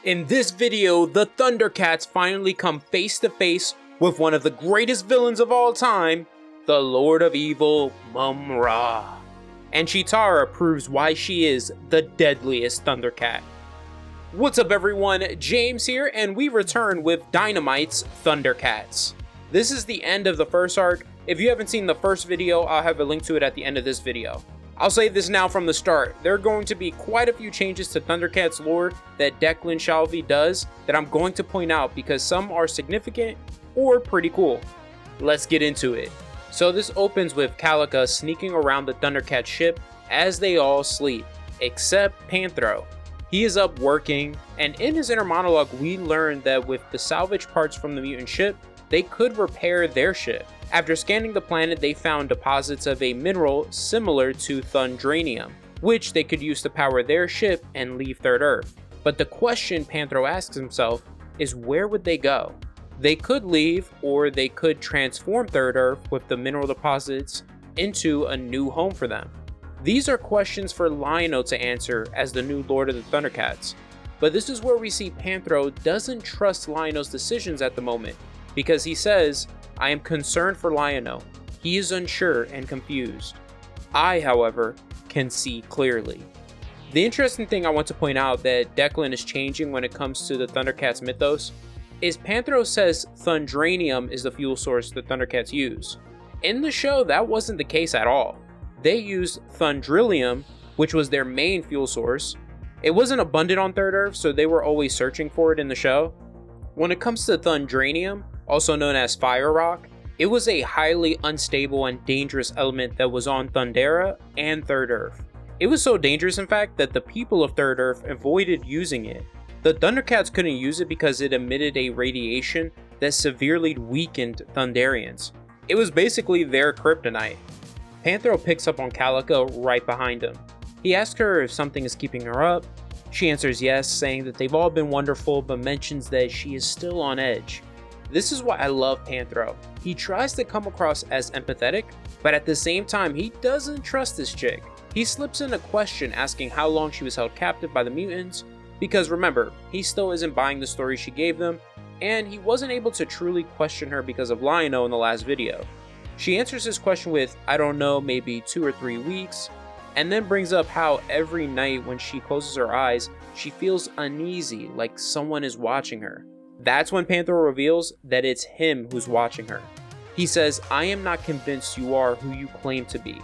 In this video, the Thundercats finally come face to face with one of the greatest villains of all time, the Lord of Evil, Mumm-Ra. And Cheetara proves why she is the deadliest Thundercat. What's up everyone, James here, and we return with Dynamite's Thundercats. This is the end of the first arc. If you haven't seen the first video, I'll have a link to it at the end of this video. I'll say this now from the start, there are going to be quite a few changes to Thundercats lore that Declan Shalvey does that I'm going to point out because some are significant or pretty cool. Let's get into it. So this opens with Calica sneaking around the Thundercat ship as they all sleep, except Panthro. He is up working, and in his inner monologue we learn that with the salvage parts from the mutant ship, they could repair their ship. After scanning the planet, they found deposits of a mineral similar to Thundrainium, which they could use to power their ship and leave Third Earth. But the question Panthro asks himself is, where would they go? They could leave, or they could transform Third Earth with the mineral deposits into a new home for them. These are questions for Lion-O to answer as the new Lord of the Thundercats. But this is where we see Panthro doesn't trust Lion-O's decisions at the moment, because he says, "I am concerned for Lion-O. He is unsure and confused. I, however, can see clearly." The interesting thing I want to point out that Declan is changing when it comes to the Thundercats mythos is Panthro says Thundrainium is the fuel source the Thundercats use. In the show, that wasn't the case at all. They used Thundrillium, which was their main fuel source. It wasn't abundant on Third Earth, so they were always searching for it in the show. When it comes to Thundrainium, also known as Fire Rock, it was a highly unstable and dangerous element that was on Thundera and Third Earth. It was so dangerous, in fact, that the people of Third Earth avoided using it. The Thundercats couldn't use it because it emitted a radiation that severely weakened Thunderians. It was basically their kryptonite. Panthro picks up on Calica right behind him. He asks her if something is keeping her up. She answers yes, saying that they've all been wonderful, but mentions that she is still on edge. This is why I love Panthro. He tries to come across as empathetic, but at the same time, he doesn't trust this chick. He slips in a question asking how long she was held captive by the mutants, because remember, he still isn't buying the story she gave them, and he wasn't able to truly question her because of Lion-O in the last video. She answers his question with, "I don't know, maybe 2 or 3 weeks, and then brings up how every night when she closes her eyes, she feels uneasy, like someone is watching her. That's when Panthro reveals that it's him who's watching her. He says, "I am not convinced you are who you claim to be.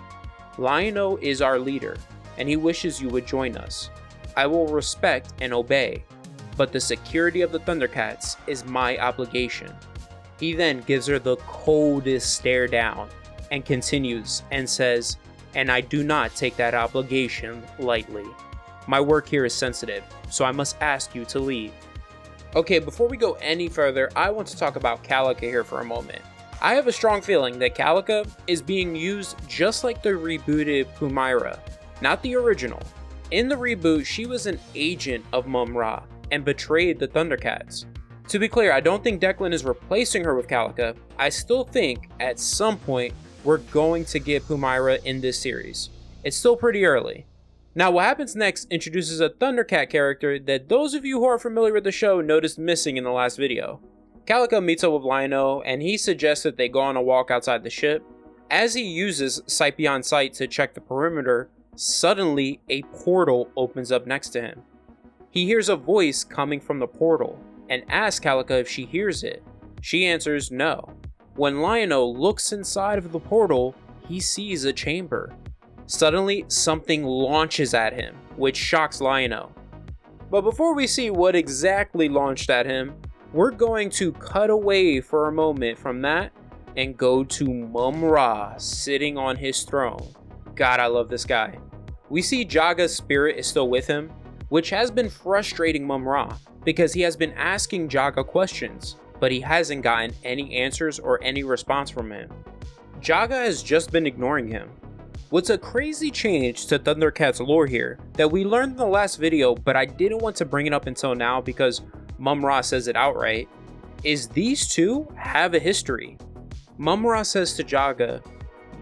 Lion-O is our leader, and he wishes you would join us. I will respect and obey, but the security of the Thundercats is my obligation." He then gives her the coldest stare down and continues and says, "And I do not take that obligation lightly. My work here is sensitive, so I must ask you to leave." Okay, before we go any further, I want to talk about Calica here for a moment. I have a strong feeling that Calica is being used just like the rebooted Mumm-Ra, not the original. In the reboot, she was an agent of Mumm-Ra and betrayed the Thundercats. To be clear, I don't think Declan is replacing her with Calica. I still think at some point we're going to get Mumm-Ra in this series. It's still pretty early. Now what happens next introduces a Thundercat character that those of you who are familiar with the show noticed missing in the last video. Calica meets up with Lion-O and he suggests that they go on a walk outside the ship. As he uses Sight Beyond Sight to check the perimeter, suddenly a portal opens up next to him. He hears a voice coming from the portal and asks Calica if she hears it. She answers no. When Lion-O looks inside of the portal, he sees a chamber. Suddenly, something launches at him, which shocks Lion-O. But before we see what exactly launched at him, we're going to cut away for a moment from that and go to Mumm-Ra sitting on his throne. God, I love this guy. We see Jaga's spirit is still with him, which has been frustrating Mumm-Ra because he has been asking Jaga questions, but he hasn't gotten any answers or any response from him. Jaga has just been ignoring him. What's a crazy change to Thundercats lore here that we learned in the last video, but I didn't want to bring it up until now because Mumm-Ra says it outright, is these two have a history. Mumm-Ra says to Jaga,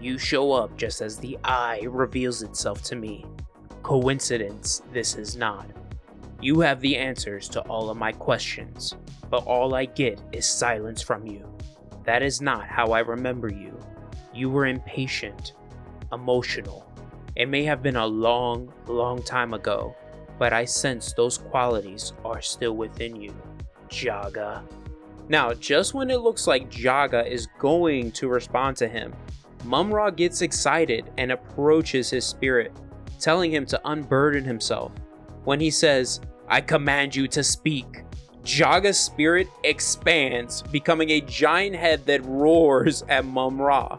"You show up just as the eye reveals itself to me. Coincidence this is not." You have the answers to all of my questions, but all I get is silence from you. That is not how I remember you. You were impatient, emotional. It may have been a long, long time ago, but I sense those qualities are still within you, Jaga. Now, just when it looks like Jaga is going to respond to him, Mumm-Ra gets excited and approaches his spirit, telling him to unburden himself. When he says, "I command you to speak," Jaga's spirit expands, becoming a giant head that roars at Mumm-Ra.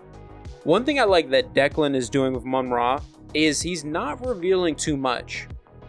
One thing I like that Declan is doing with Mumm-Ra is he's not revealing too much.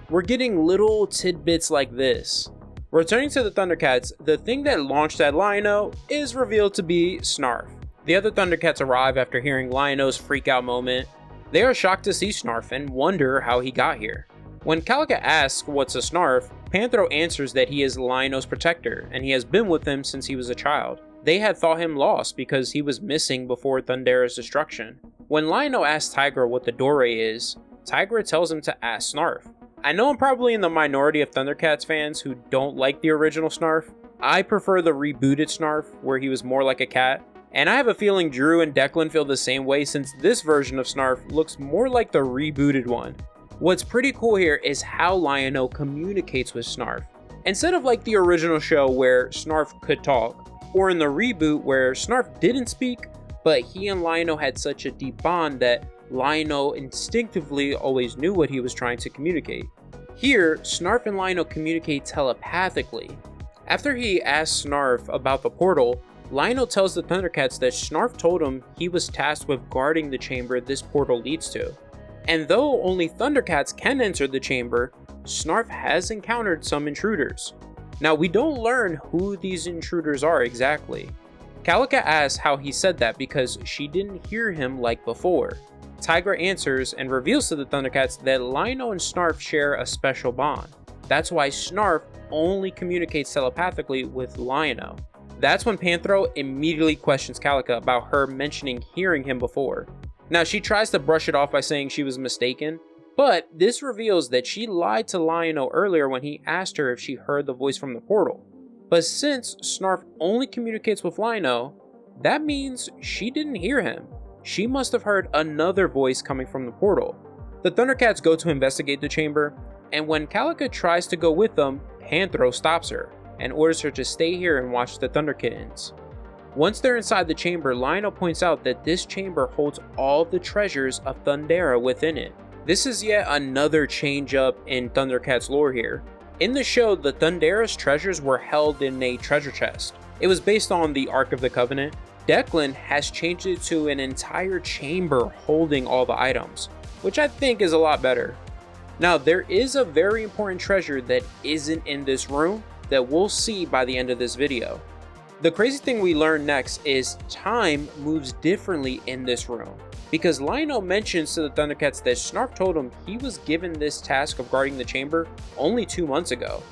We're getting little tidbits like this. Returning to the Thundercats, the thing that launched at Lion-O is revealed to be Snarf. The other Thundercats arrive after hearing Lion-O's freak-out moment. They are shocked to see Snarf and wonder how he got here. When Calica asks what's a Snarf, Panthro answers that he is Lion-O's protector, and he has been with him since he was a child. They had thought him lost because he was missing before Thundera's destruction. When Lion-O asks Tigra what the Dore is, Tigra tells him to ask Snarf. I know I'm probably in the minority of Thundercats fans who don't like the original Snarf. I prefer the rebooted Snarf, where he was more like a cat. And I have a feeling Drew and Declan feel the same way since this version of Snarf looks more like the rebooted one. What's pretty cool here is how Lion-O communicates with Snarf. Instead of like the original show where Snarf could talk, or in the reboot where Snarf didn't speak, but he and Lion-O had such a deep bond that Lion-O instinctively always knew what he was trying to communicate. Here, Snarf and Lion-O communicate telepathically. After he asks Snarf about the portal, Lion-O tells the Thundercats that Snarf told him he was tasked with guarding the chamber this portal leads to. And though only Thundercats can enter the chamber, Snarf has encountered some intruders. Now, we don't learn who these intruders are exactly. Calica asks how he said that because she didn't hear him like before. Tigra answers and reveals to the Thundercats that Lion-O and Snarf share a special bond. That's why Snarf only communicates telepathically with Lion-O. That's when Panthro immediately questions Calica about her mentioning hearing him before. Now, she tries to brush it off by saying she was mistaken, but this reveals that she lied to Lion-O earlier when he asked her if she heard the voice from the portal. But since Snarf only communicates with Lion-O, that means she didn't hear him. She must have heard another voice coming from the portal. The Thundercats go to investigate the chamber, and when Calica tries to go with them, Panthro stops her and orders her to stay here and watch the Thunder Kittens. Once they're inside the chamber, Lion-O points out that this chamber holds all the treasures of Thundera within it. This is yet another change up in Thundercats lore here. In the show, the Thundera's treasures were held in a treasure chest. It was based on the Ark of the Covenant. Declan has changed it to an entire chamber holding all the items, which I think is a lot better. Now, there is a very important treasure that isn't in this room that we'll see by the end of this video. The crazy thing we learn next is time moves differently in this room, because Lion-O mentions to the Thundercats that Snarf told him he was given this task of guarding the chamber only 2 months ago.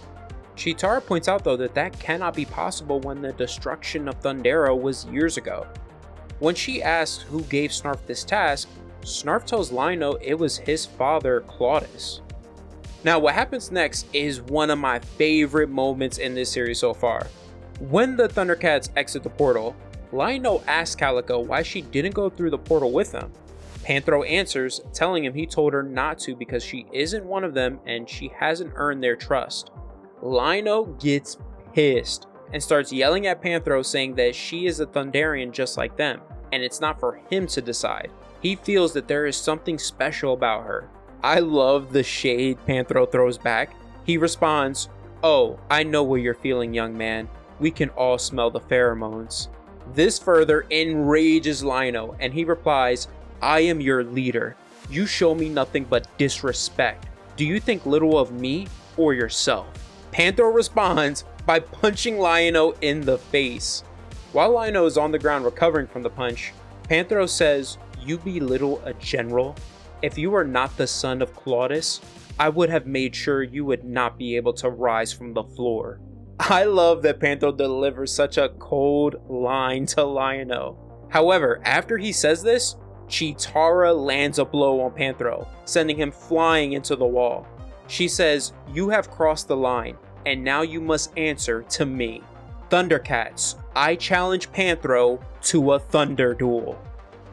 Cheetara points out though that that cannot be possible when the destruction of Thundera was years ago. When she asks who gave Snarf this task, Snarf tells Lion-O it was his father, Claudus. Now, what happens next is one of my favorite moments in this series so far. When the Thundercats exit the portal, Lion-O asks Calica why she didn't go through the portal with them. Panthro answers, telling him he told her not to because she isn't one of them and she hasn't earned their trust. Lion-O gets pissed and starts yelling at Panthro, saying that she is a Thunderian just like them, and it's not for him to decide. He feels that there is something special about her. I love the shade Panthro throws back. He responds, "Oh, I know what you're feeling, young man. We can all smell the pheromones." This further enrages Lion-O, and he replies, "I am your leader. You show me nothing but disrespect. Do you think little of me or yourself?" Panthro responds by punching Lion-O in the face. While Lion-O is on the ground recovering from the punch, Panthro says, "You belittle a general? If you are not the son of Claudus, I would have made sure you would not be able to rise from the floor." I love that Panthro delivers such a cold line to Lion-O. However, after he says this, Cheetara lands a blow on Panthro, sending him flying into the wall. She says, "You have crossed the line, and now you must answer to me. Thundercats, I challenge Panthro to a Thunder-Duel."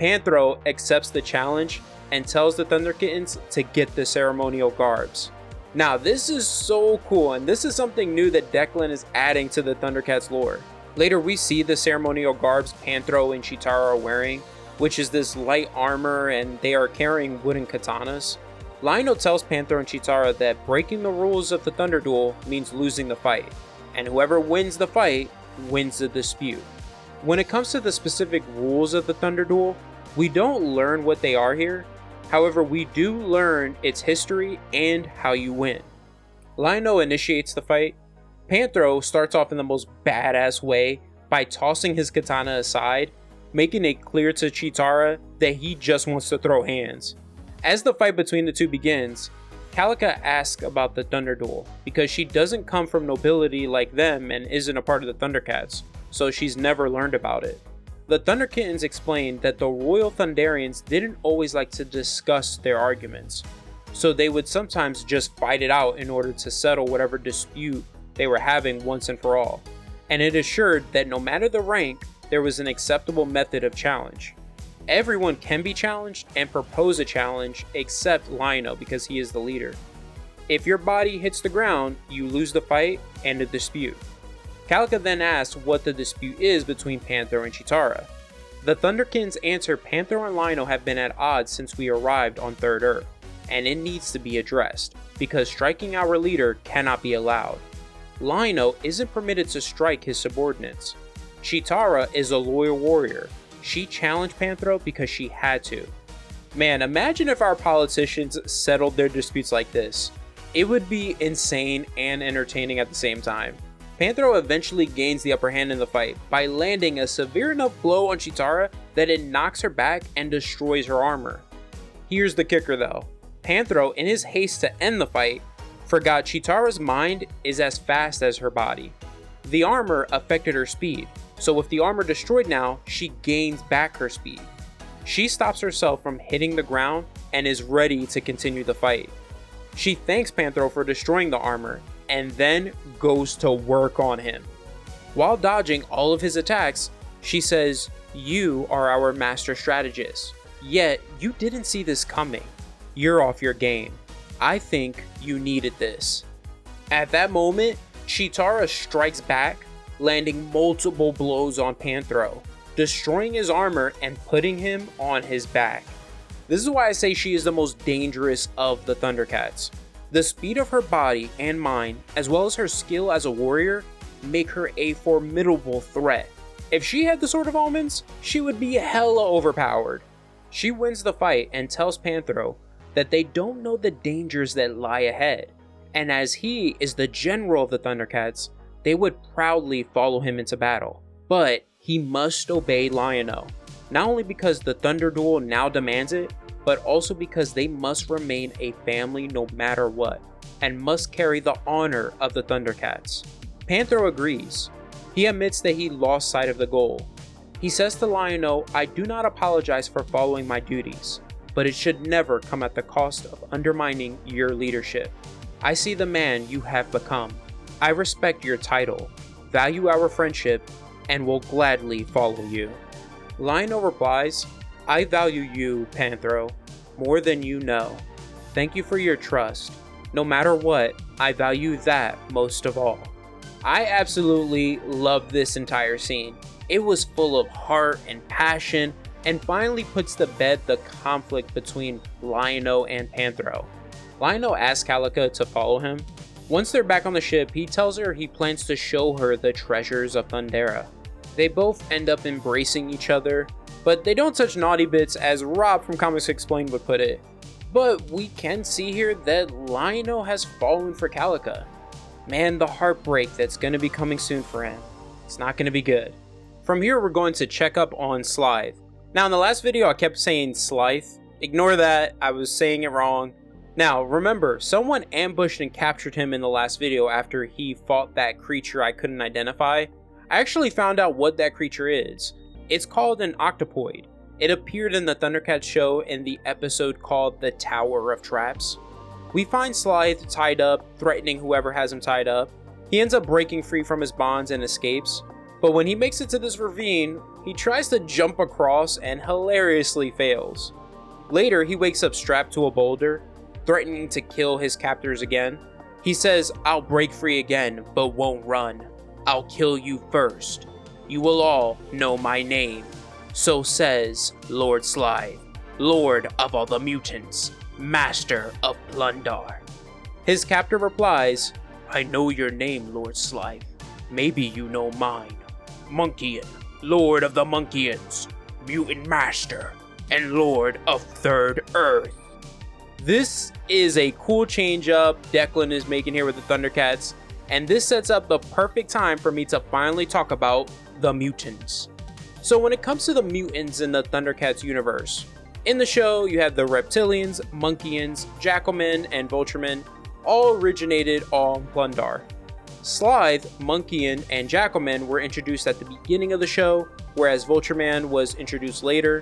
Panthro accepts the challenge and tells the Thunder Kittens to get the ceremonial garbs. Now this is so cool, and this is something new that Declan is adding to the Thundercats lore. Later we see the ceremonial garbs Panthro and Cheetara are wearing, which is this light armor, and they are carrying wooden katanas. Lion-O tells Panthro and Cheetara that breaking the rules of the Thunder-Duel means losing the fight, and whoever wins the fight wins the dispute. When it comes to the specific rules of the Thunder-Duel, we don't learn what they are here. However, we do learn its history and how you win. Lion-O initiates the fight. Panthro starts off in the most badass way by tossing his katana aside, making it clear to Cheetara that he just wants to throw hands. As the fight between the two begins, Calica asks about the Thunder-Duel because she doesn't come from nobility like them and isn't a part of the Thundercats, so she's never learned about it. The Thunder Kittens explained that the Royal Thundarians didn't always like to discuss their arguments, so they would sometimes just fight it out in order to settle whatever dispute they were having once and for all, and it assured that no matter the rank, there was an acceptable method of challenge. Everyone can be challenged and propose a challenge except Lion-O because he is the leader. If your body hits the ground, you lose the fight and the dispute. Calica then asks what the dispute is between Panthro and Cheetara. The Thunderkins answer Panthro and Lion-O have been at odds since we arrived on Third Earth, and it needs to be addressed, because striking our leader cannot be allowed. Lion-O isn't permitted to strike his subordinates. Cheetara is a loyal warrior. She challenged Panthro because she had to. Man, imagine if our politicians settled their disputes like this. It would be insane and entertaining at the same time. Panthro eventually gains the upper hand in the fight by landing a severe enough blow on Cheetara that it knocks her back and destroys her armor. Here's the kicker though. Panthro, in his haste to end the fight, forgot Cheetara's mind is as fast as her body. The armor affected her speed, so with the armor destroyed now, she gains back her speed. She stops herself from hitting the ground and is ready to continue the fight. She thanks Panthro for destroying the armor, and then goes to work on him. While dodging all of his attacks, she says, "You are our master strategist, yet you didn't see this coming. You're off your game. I think you needed this." At that moment, Cheetara strikes back, landing multiple blows on Panthro, destroying his armor and putting him on his back. This is why I say she is the most dangerous of the Thundercats. The speed of her body and mind, as well as her skill as a warrior, make her a formidable threat. If she had the Sword of Omens, she would be hella overpowered. She wins the fight and tells Panthro that they don't know the dangers that lie ahead, and as he is the general of the Thundercats, they would proudly follow him into battle. But he must obey Lion-O, not only because the Thunder-Duel now demands it, but also because they must remain a family no matter what, and must carry the honor of the Thundercats. Panthro agrees. He admits that he lost sight of the goal. He says to Lion-O, "I do not apologize for following my duties, but it should never come at the cost of undermining your leadership. I see the man you have become. I respect your title, value our friendship, and will gladly follow you." Lion-O replies, "I value you, Panthro, more than you know. Thank you for your trust. No matter what, I value that most of all." I absolutely love this entire scene. It was full of heart and passion, and finally puts to bed the conflict between Lion-O and Panthro. Lion-O asks Calica to follow him. Once they're back on the ship, he tells her he plans to show her the treasures of Thundera. They both end up embracing each other, but they don't touch naughty bits as Rob from Comics Explained would put it. But we can see here that Lion-O has fallen for Calica. Man, the heartbreak that's going to be coming soon for him. It's not going to be good. From here, we're going to check up on Slithe. Now, in the last video, I kept saying Slithe. Ignore that, I was saying it wrong. Now, remember, someone ambushed and captured him in the last video after he fought that creature I couldn't identify. I actually found out what that creature is. It's called an octopoid. It appeared in the Thundercats show in the episode called The Tower of Traps. We find Slithe tied up, threatening whoever has him tied up. He ends up breaking free from his bonds and escapes, but when he makes it to this ravine, he tries to jump across and hilariously fails. Later, he wakes up strapped to a boulder, threatening to kill his captors again. He says, "I'll break free again, but won't run. I'll kill you first. You will all know my name. So says Lord Slithe, Lord of all the mutants, Master of Plun-Darr." His captor replies, "I know your name, Lord Slithe. Maybe you know mine. Monkeyan, Lord of the Monkeyans, Mutant Master, and Lord of Third Earth." This is a cool change up Declan is making here with the Thundercats, and this sets up the perfect time for me to finally talk about the mutants. So when it comes to the mutants in the Thundercats universe, in the show you have the Reptilians, Monkeyans, Jackalmen, and Vulturemen, all originated on Plun-Darr. Slithe, Monkeyan, and Jackalmen were introduced at the beginning of the show, whereas Vultureman was introduced later.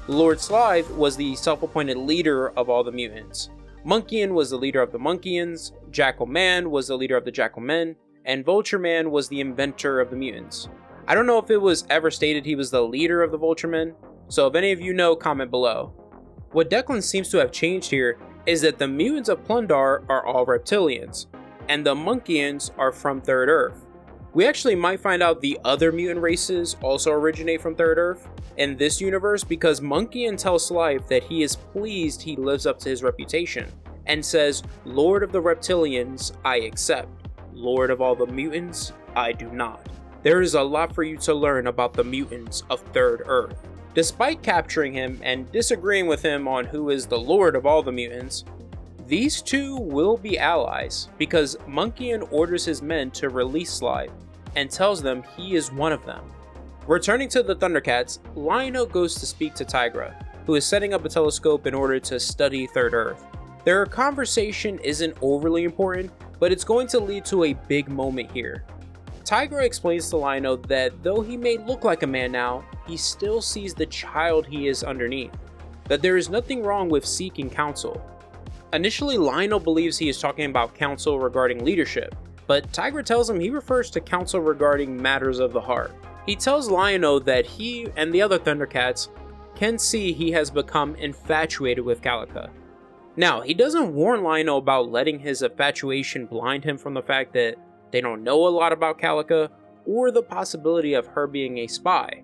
Lord Slithe was the self-appointed leader of all the mutants. Monkeyan was the leader of the Monkeyans, Jackalman was the leader of the Jackalmen, and Vultureman was the inventor of the mutants. I don't know if it was ever stated he was the leader of the Vulturemen, so if any of you know, comment below. What Declan seems to have changed here is that the Mutants of Plun-Darr are all Reptilians, and the Monkeyans are from Third Earth. We actually might find out the other mutant races also originate from Third Earth in this universe, because Monkeyan tells Slithe that he is pleased he lives up to his reputation, and says, "Lord of the Reptilians, I accept. Lord of all the mutants, I do not. There is a lot for you to learn about the mutants of Third Earth." Despite capturing him and disagreeing with him on who is the Lord of all the mutants, these two will be allies, because Monkeyan orders his men to release Slithe and tells them he is one of them. Returning to the Thundercats, Lion-O goes to speak to Tigra, who is setting up a telescope in order to study Third Earth. Their conversation isn't overly important, but it's going to lead to a big moment here. Tigra explains to Lion-O that though he may look like a man now, he still sees the child he is underneath, that there is nothing wrong with seeking counsel. Initially, Lion-O believes he is talking about counsel regarding leadership, but Tigra tells him he refers to counsel regarding matters of the heart. He tells Lion-O that he and the other Thundercats can see he has become infatuated with Calica. Now, he doesn't warn Lion-O about letting his infatuation blind him from the fact that they don't know a lot about Calica or the possibility of her being a spy.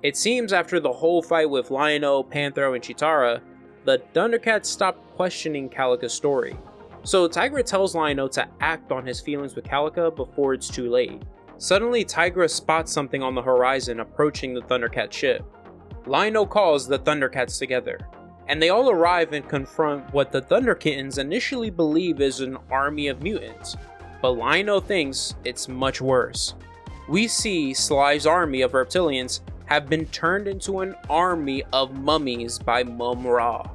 It seems after the whole fight with Lion-O, Panthro, and Cheetara, the Thundercats stopped questioning Calica's story. So Tigra tells Lion-O to act on his feelings with Calica before it's too late. Suddenly, Tigra spots something on the horizon approaching the Thundercat ship. Lion-O calls the Thundercats together, and they all arrive and confront what the Thunderkittens initially believe is an army of mutants, but Lion-O thinks it's much worse. We see Slithe's army of reptilians have been turned into an army of mummies by Mumm-Ra.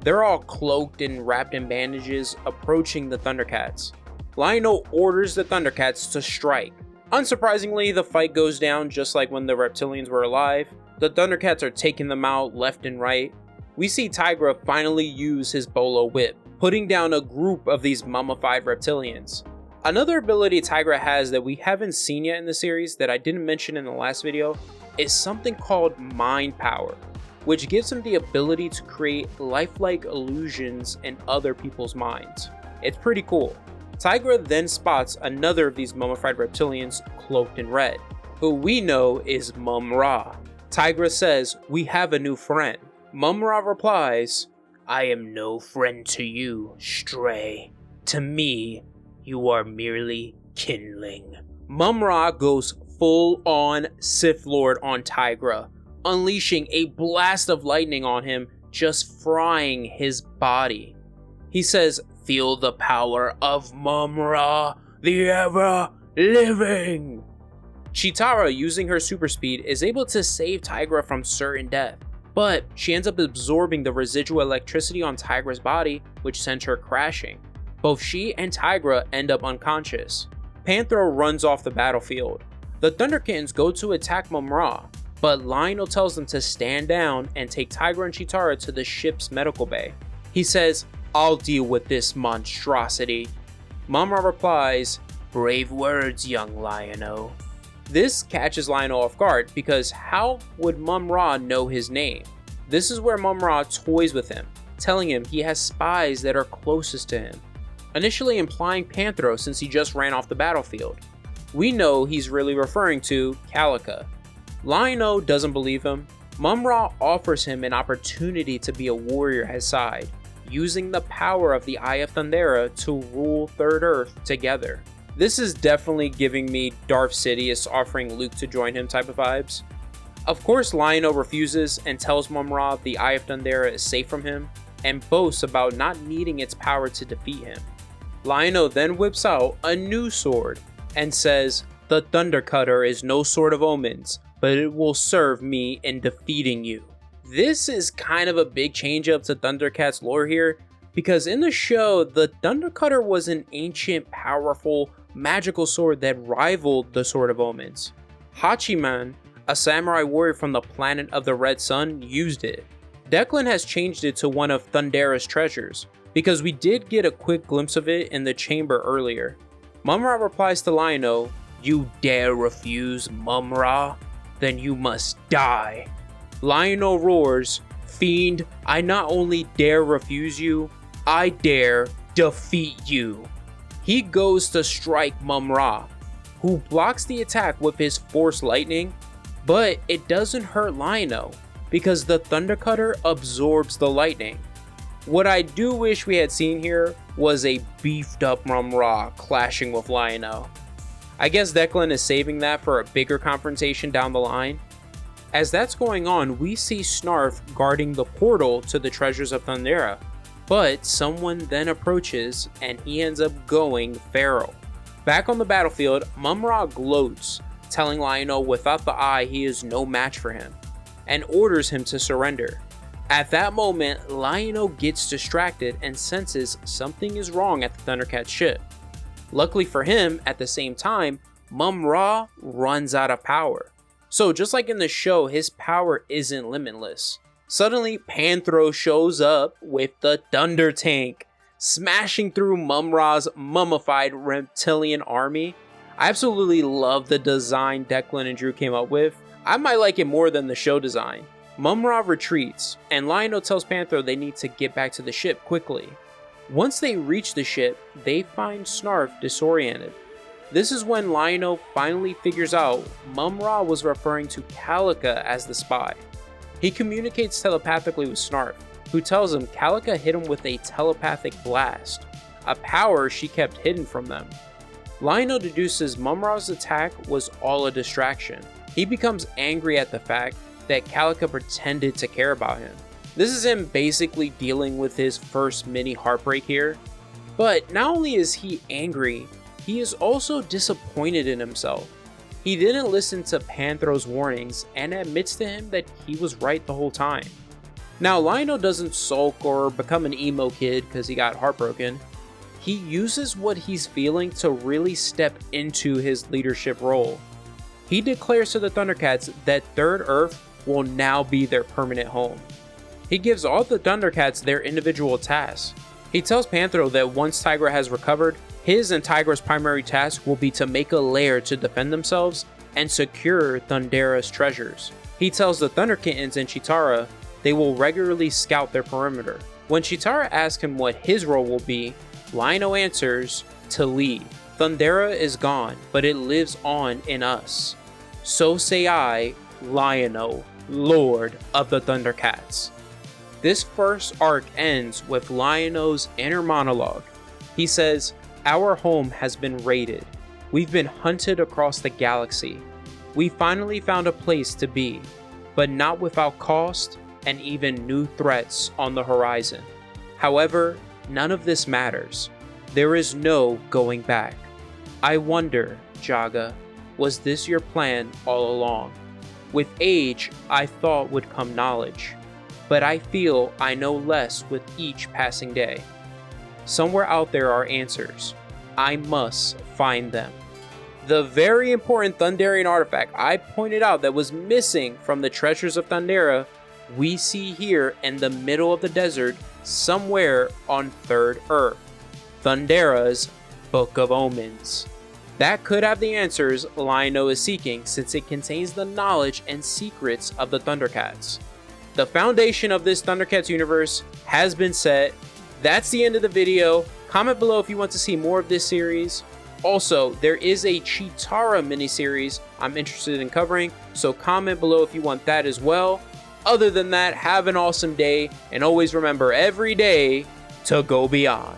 They're all cloaked and wrapped in bandages, approaching the Thundercats. Lion-O orders the Thundercats to strike. Unsurprisingly, the fight goes down just like when the reptilians were alive. The Thundercats are taking them out left and right. We see Tigra finally use his bolo whip, putting down a group of these mummified reptilians. Another ability Tigra has that we haven't seen yet in the series that I didn't mention in the last video is something called mind power, which gives him the ability to create lifelike illusions in other people's minds. It's pretty cool. Tigra then spots another of these mummified reptilians cloaked in red, who we know is Mumm-Ra. Tigra says, "We have a new friend." Mumm-Ra replies, "I am no friend to you, stray. To me, you are merely kindling." Mumm-Ra goes full-on Sith Lord on Tigra, unleashing a blast of lightning on him, just frying his body. He says, "Feel the power of Mumm-Ra, the ever-living." Cheetara, using her super speed, is able to save Tigra from certain death, but she ends up absorbing the residual electricity on Tigra's body, which sends her crashing. Both she and Tigra end up unconscious. Panthro runs off the battlefield. The Thunderkittens go to attack Mumm-Ra, but Lion-O tells them to stand down and take Tigra and Cheetara to the ship's medical bay. He says, I'll deal with this monstrosity. Mumm-Ra replies, "Brave words, young Lion-O." This catches Lion-O off guard because how would Mumm-Ra know his name? This is where Mumm-Ra toys with him, telling him he has spies that are closest to him, initially implying Panthro since he just ran off the battlefield. We know he's really referring to Calica. Lion-O doesn't believe him. Mumm-Ra offers him an opportunity to be a warrior at his side, using the power of the Eye of Thundera to rule Third Earth together. This is definitely giving me Darth Sidious offering Luke to join him type of vibes. Of course, Lion-O refuses and tells Mumm-Ra the Eye of Thundera is safe from him, and boasts about not needing its power to defeat him. Lion-O then whips out a new sword and says, "The Thunder Cutter is no sword of omens, but it will serve me in defeating you." This is kind of a big change up to Thundercats lore here, because in the show, the Thunder Cutter was an ancient, powerful, magical sword that rivaled the Sword of Omens. Hachiman, a samurai warrior from the planet of the Red Sun, used it. Declan has changed it to one of Thundera's treasures, because we did get a quick glimpse of it in the chamber earlier. Mumm-Ra replies to Lion-O, "You dare refuse, Mumm-Ra? Then you must die." Lion-O roars, "Fiend, I not only dare refuse you, I dare defeat you." He goes to strike Mumm-Ra, who blocks the attack with his Force Lightning, but it doesn't hurt Lion-O because the Thunder Cutter absorbs the lightning. What I do wish we had seen here was a beefed up Mumm-Ra clashing with Lion-O. I guess Declan is saving that for a bigger confrontation down the line. As that's going on, we see Snarf guarding the portal to the treasures of Thundera, but someone then approaches and he ends up going feral. Back on the battlefield, Mumm-Ra gloats, telling Lion-O without the eye he is no match for him, and orders him to surrender. At that moment, Lion-O gets distracted and senses something is wrong at the Thundercats ship. Luckily for him, at the same time, Mumm-Ra runs out of power. So just like in the show, his power isn't limitless. Suddenly, Panthro shows up with the Thunder Tank, smashing through Mumm-Ra's mummified reptilian army. I absolutely love the design Declan and Drew came up with. I might like it more than the show design. Mumm-Ra retreats, and Lion-O tells Panthro they need to get back to the ship quickly. Once they reach the ship, they find Snarf disoriented. This is when Lion-O finally figures out Mumm-Ra was referring to Calica as the spy. He communicates telepathically with Snarf, who tells him Calica hit him with a telepathic blast, a power she kept hidden from them. Lion-O deduces Mumm-Ra's attack was all a distraction. He becomes angry at the fact that Calica pretended to care about him. This is him basically dealing with his first mini heartbreak here. But not only is he angry, he is also disappointed in himself. He didn't listen to Panthro's warnings and admits to him that he was right the whole time. Now, Lion-O doesn't sulk or become an emo kid because he got heartbroken. He uses what he's feeling to really step into his leadership role. He declares to the Thundercats that Third Earth will now be their permanent home. He gives all the Thundercats their individual tasks. He tells Panthro that once Tigra has recovered, his and Tigra's primary task will be to make a lair to defend themselves and secure Thundera's treasures. He tells the Thunder Kittens and Chitara they will regularly scout their perimeter. When Chitara asks him what his role will be, Lion-O answers, "To lead. Thundera is gone, but it lives on in us. So say I, Lion-O, Lord of the Thundercats." This first arc ends with Lion-O's inner monologue. He says, "Our home has been raided. We've been hunted across the galaxy. We finally found a place to be, but not without cost and even new threats on the horizon. However, none of this matters. There is no going back. I wonder, Jaga, was this your plan all along? With age, I thought would come knowledge, but I feel I know less with each passing day. Somewhere out there are answers. I must find them." The very important Thunderian artifact I pointed out that was missing from the treasures of Thundera, we see here in the middle of the desert somewhere on Third Earth, Thundera's Book of Omens. That could have the answers Lion-O is seeking, since it contains the knowledge and secrets of the Thundercats. The foundation of this Thundercats universe has been set. That's the end of the video. Comment below if you want to see more of this series. Also, there is a Cheetara miniseries I'm interested in covering, so comment below if you want that as well. Other than that, have an awesome day, and always remember every day to go beyond.